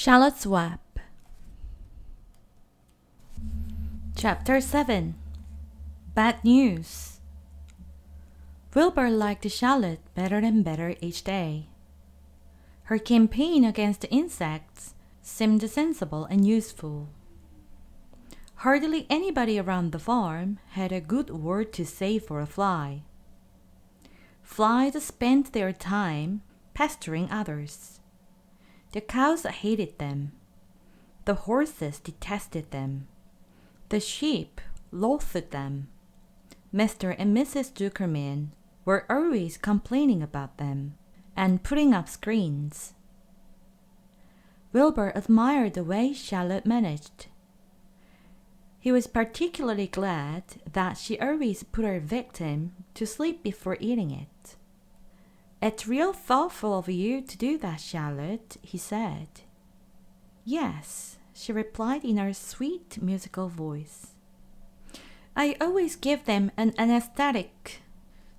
Charlotte's Web. Chapter 7. Bad News. Wilbur liked Charlotte better and better each day. Her campaign against insects seemed sensible and useful. Hardly anybody around the farm had a good word to say for a fly. Flies spent their time pestering others. The cows hated them. The horses detested them. The sheep loathed them. Mr. and Mrs. Zuckerman were always complaining about them and putting up screens. Wilbur admired the way Charlotte managed. He was particularly glad that she always put her victim to sleep before eating it. "It's real thoughtful of you to do that, Charlotte," he said. "Yes," she replied in her sweet musical voice. "I always give them an anesthetic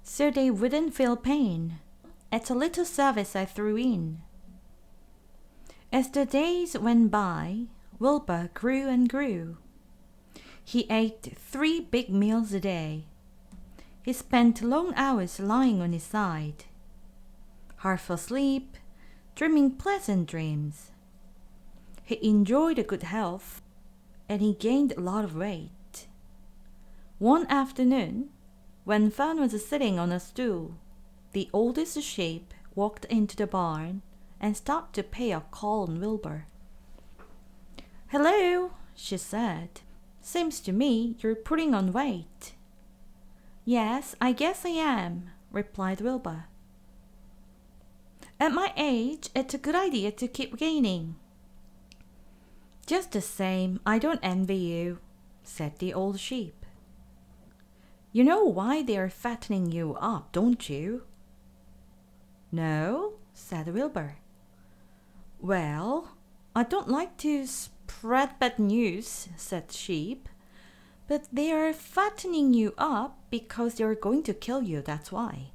so they wouldn't feel pain. It's a little service I threw in." As the days went by, Wilbur grew and grew. He ate 3 big meals a day. He spent long hours lying on his side, half asleep, dreaming pleasant dreams. He enjoyed a good health, and he gained a lot of weight. One afternoon, when Fun was sitting on a stool, the oldest sheep walked into the barn and stopped to pay a call on Wilbur. "Hello," she said. "Seems to me you're putting on weight." "Yes, I guess I am," replied Wilbur. "At my age, it's a good idea to keep gaining." "Just the same, I don't envy you," said the old sheep. "You know why they are fattening you up, don't you?" "No," said Wilbur. "Well, I don't like to spread bad news," said the sheep, "but they are fattening you up because they are going to kill you, that's why."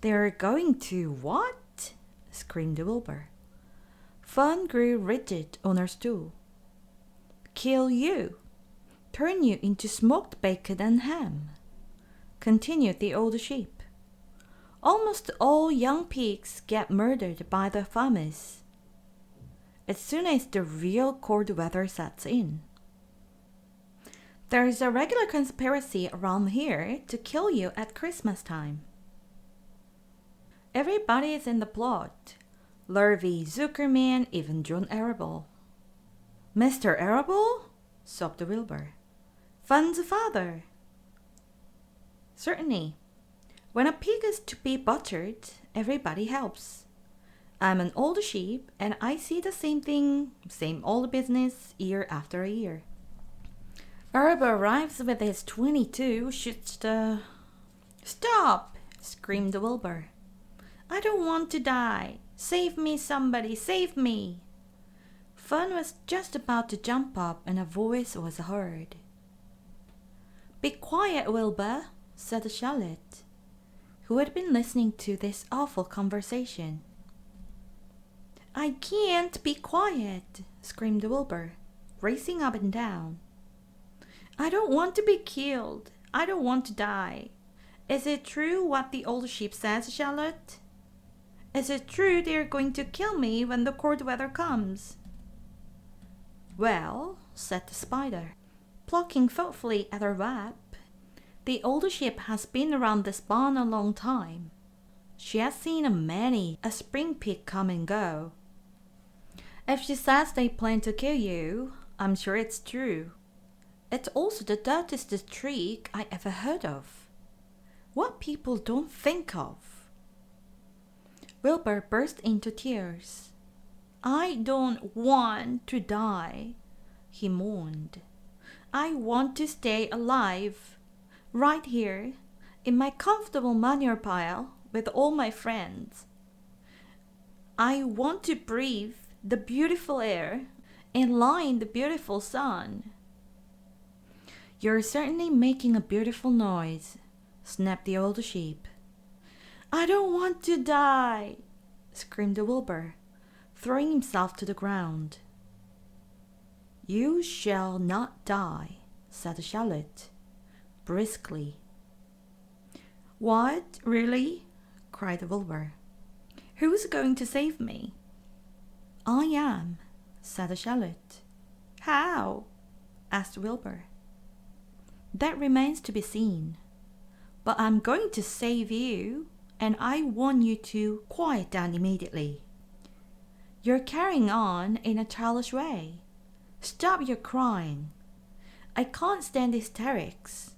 "They're going to what?" screamed Wilbur. Fun grew rigid on her stool. "Kill you. Turn you into smoked bacon and ham," continued the old sheep. "Almost all young pigs get murdered by the farmers as soon as the real cold weather sets in. There's a regular conspiracy around here to kill you at Christmas time. Everybody is in the plot. Lurvy, Zuckerman, even John Arable." "Mr. Arable?" sobbed Wilbur. "Fun's father." "Certainly. When a pig is to be butchered, everybody helps. I'm an old sheep, and I see the same thing, same old business, year after year. Arable arrives with his 22, shoots the..." "Stop!" screamed Wilbur. "I don't want to die. Save me, somebody, save me." Fun was just about to jump up and a voice was heard. "Be quiet, Wilbur," said Charlotte, who had been listening to this awful conversation. "I can't be quiet," screamed Wilbur, racing up and down. "I don't want to be killed. I don't want to die. Is it true what the old sheep says, Charlotte? Is it true they are going to kill me when the cold weather comes?" "Well," said the spider, plucking thoughtfully at her web, "the old sheep has been around this barn a long time. She has seen many a spring pig come and go. If she says they plan to kill you, I'm sure it's true. It's also the dirtiest trick I ever heard of. What people don't think of." Wilbur burst into tears. "I don't want to die," he mourned. "I want to stay alive, right here, in my comfortable manure pile with all my friends. I want to breathe the beautiful air and lie in the beautiful sun." "You're certainly making a beautiful noise," snapped the old sheep. "I don't want to die," screamed Wilbur, throwing himself to the ground. You shall not die, said Charlotte, briskly. What, really? Cried Wilbur. Who's going to save me? I am, said Charlotte. How? Asked Wilbur. That remains to be seen. But I'm going to save you, and I want you to quiet down immediately. You're carrying on in a childish way. Stop your crying. I can't stand hysterics.